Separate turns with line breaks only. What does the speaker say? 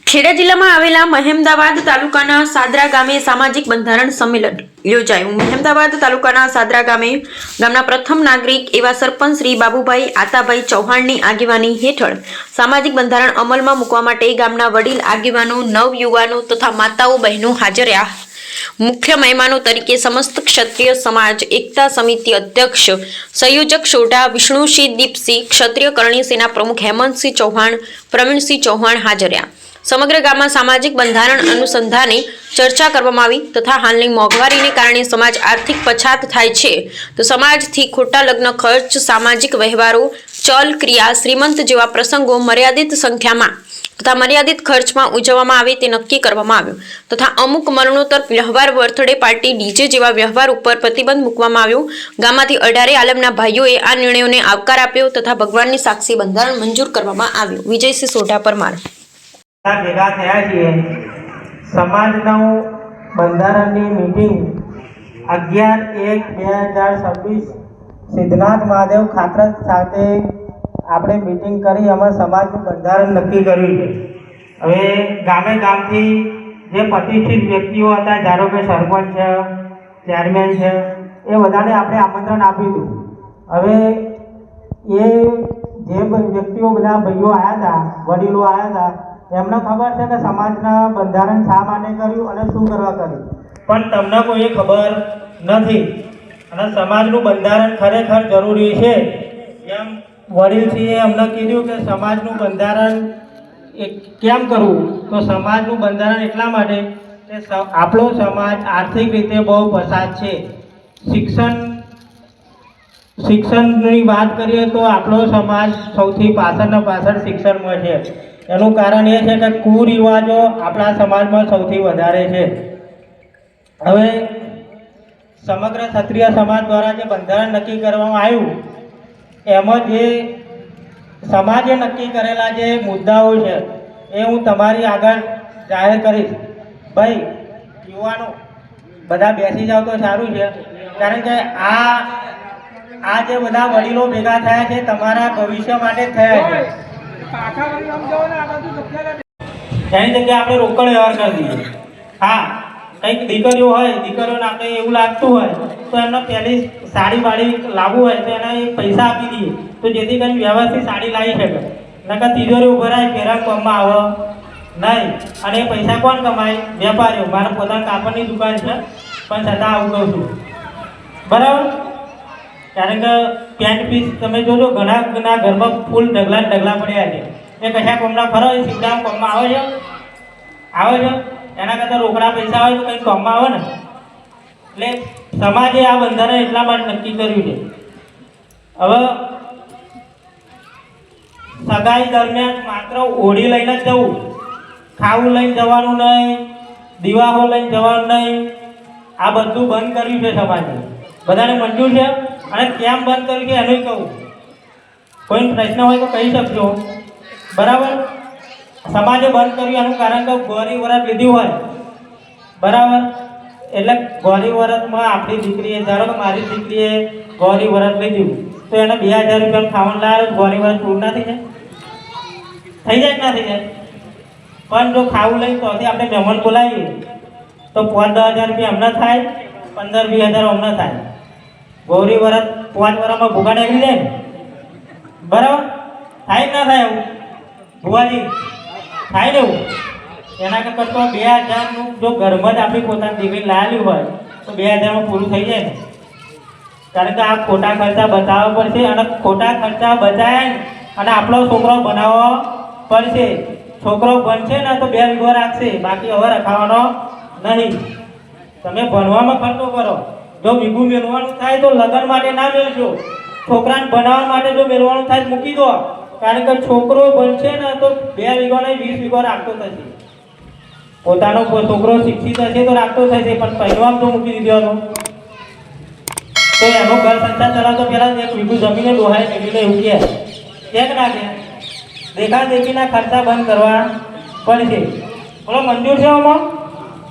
ખેડા જિલ્લામાં આવેલા મહેમદાવાદ તાલુકાના સાદરા ગામે સામાજિક બંધારણ સંમેલન યોજાયું। મહેમદાવાદ તાલુકાના સાદરા ગામના પ્રથમ નાગરિક એવા સરપંચ શ્રી બાબુભાઈ આતાભાઈ ચૌહાણની આગેવાની હેઠળ સામાજિક બંધારણ અમલમાં મૂકવા માટે ગામના વડીલ આગેવાનો, નવયુવાનો તથા માતાઓ બહેનો હાજર રહ્યા। મુખ્ય મહેમાનો તરીકે સમસ્ત ક્ષત્રિય સમાજ એકતા સમિતિ અધ્યક્ષ સંયોજક સોઢા વિષ્ણુસિંહ દીપસિંહ, ક્ષત્રિય કરણી સેના પ્રમુખ હેમંતસિંહ ચૌહાણ, પ્રવીણસિંહ ચૌહાણ હાજર રહ્યા। સમગ્ર ગામમાં સામાજિક બંધારણ અનુસંધાને ચર્ચા કરવામાં આવી તથા હાલની મોંઘવારીને કારણે સમાજ આર્થિક પછાત થાય છે તો સમાજથી ખોટા લગ્ન ખર્ચ, સામાજિક વ્યવહારો, ચલ ક્રિયા, શ્રીમંત જેવા પ્રસંગો મર્યાદિત સંખ્યામાં તથા મર્યાદિત ખર્ચમાં ઉજવવામાં આવે તે નક્કી કરવામાં આવ્યું તથા અમુક મરણોત્તર વ્યવહાર, બર્થડે પાર્ટી, ડીજે જેવા વ્યવહાર ઉપર પ્રતિબંધ મૂકવામાં આવ્યો। ગામમાંથી 18 આલમના ભાઈઓએ આ નિર્ણયોને આવકાર આપ્યો તથા ભગવાનની સાક્ષી બંધારણ મંજૂર કરવામાં આવ્યું। વિજયસિંહ સોઢા પરમાર
ભેગા થયા છીએ। સમાજનું બંધારણની મીટિંગ 11/1/2026 સિદ્ધનાથ મહાદેવ ખાતર સાથે આપણે મીટિંગ કરી અમે સમાજનું બંધારણ નક્કી કર્યું છે। હવે ગામે ગામથી જે પ્રતિષ્ઠિત વ્યક્તિઓ હતા, ધારો કે સરપંચ છે, ચેરમેન છે, એ બધાને આપણે આમંત્રણ આપ્યું હતું। હવે એ જે વ્યક્તિઓ બધા ભાઈઓ આવ્યા હતા, વડીલો આવ્યા હતા, એમને ખબર છે કે સમાજના બંધારણ શા માટે કર્યું અને શું કરવા કર્યું, પણ તમને કોઈ ખબર નથી અને સમાજનું બંધારણ ખરેખર જરૂરી છે। એમ વડીલશ્રીએ અમને કીધું કે સમાજનું બંધારણ કેમ કરવું, તો સમાજનું બંધારણ એટલા માટે કે આપણો સમાજ આર્થિક રીતે બહુ પછાત છે। શિક્ષણની વાત કરીએ તો આપણો સમાજ સૌથી પાછળ શિક્ષણમાં છે। એનું કારણ એ છે કે કુરિવાજો આપણા સમાજમાં સૌથી વધારે છે। હવે સમગ્ર ક્ષત્રિય સમાજ દ્વારા જે બંધારણ નક્કી કરવામાં આવ્યું એમાં જે સમાજે નક્કી કરેલા જે મુદ્દાઓ છે એ હું તમારી આગળ જાહેર કરીશ। ભાઈ યુવાનો બધા બેસી જાવ તો સારું છે, કારણ કે આ જે બધા વડીલો ભેગા થયા છે તમારા ભવિષ્ય માટે થયા છે। એની જગ્યાએ આપણે રોકડ વ્યવહાર કરી દઈએ। હા, કંઈક દીકરીઓ હોય, દીકરીઓને આપણે એવું લાગતું હોય તો એમને પહેલી સાડી વાળી લાવવું હોય તો એને પૈસા આપી દઈએ તો જેથી કરીને વ્યવસ્થિત સાડી લાવી શકે। નકર તિજોરી ઉભરાય ફેરા કોમમાં આવે નહીં, અને એ પૈસા કોણ કમાય? વેપારીઓ। મારે પોતાની કાપડની દુકાન છે પણ છતાં આવું કહું છું, બરાબર? કારણ કે પેન્ટ પીસ તમે જોજો ઘણા ઘરમાં ફૂલ ઢગલા પડ્યા છે, એ કશા કોમના ફરો એ સીધા કોમમાં આવે છે? એના કરતાં રોકડા પૈસા હોય તો કંઈક કોમમાં આવે ને। એટલે સમાજે આ બંધારણ એટલા માટે નક્કી કર્યું છે। હવે સગાઈ દરમિયાન માત્ર ઓઢી લઈને જ જવું, ખાવું લઈને જવાનું નહીં, દીવાઓ લઈને જવાનું નહીં, આ બધું બંધ કર્યું છે સમાજે। બધાને મંજૂર છે? અને કેમ બંધ કર્યું છે એનું કહું, કોઈ પ્રશ્ન હોય તો કહી શકજો, બરાબર? સમાજે બંધ કર્યું એનું કારણ કે ગોરી વરત લીધી હોય, બરાબર? એટલે ગોરી વરતમાં આપણી દીકરીએ, ધારો કે મારી દીકરીએ ગોરી વરત લીધું તો એને 2000 રૂપિયા ખાવાનું લાવે, ગોરી વરત પૂરું ના થઈ જાય? થઈ જાય કે ના થઈ જાય? પણ જો ખાવું લઈને તોથી આપણે મહેમાન બોલાવીએ તો 5-10 રૂપિયા એમને થાય, 15-20 અમને થાય। ગૌરી વરત 5 વર્ષમાં ભૂગા નીકળી જાય ને, બરાબર? થાય કે ના થાય? એવું ભુવાજી થાય ને એવું? એના કરતાં તો 2000નું જો ઘરમાં જ આપણી પોતાની દીકરી લાવેલી હોય તો 2000માં પૂરું થઈ જાય ને। કારણ કે આ ખોટા ખર્ચા બચાવવા પડશે અને ખોટા ખર્ચા બચાય અને આપણો છોકરો બનાવવો પડશે। છોકરો બનશે ને તો 2 વીઘો રાખશે, બાકી હવે રખાવાનો નહીં। તમે ભણવામાં ખર્ચો કરો, જો વીઘું મેળવાનું થાય તો લગ્ન માટે ના મેળજો, છોકરાને ભણાવવા માટે જો મેળવાનું થાય મૂકી દો, કારણ કે છોકરો બનશે ને તો 2 વીઘો નહીં 20 વીઘો રાખતો થશે। પોતાનો છોકરો શિક્ષિત હશે તો રાખતો થશે, પણ પહેરવામાં તો મૂકી દીધો તો એનો ઘર સંસાર ચલાવતો પહેલા 1 વીઘું જમીને ડોહાય નીકળીને એવું કહે એક ના કે દેખા દેખીના ખર્ચા બંધ કરવા પડશે। બોલો મંજૂર છે આમાં?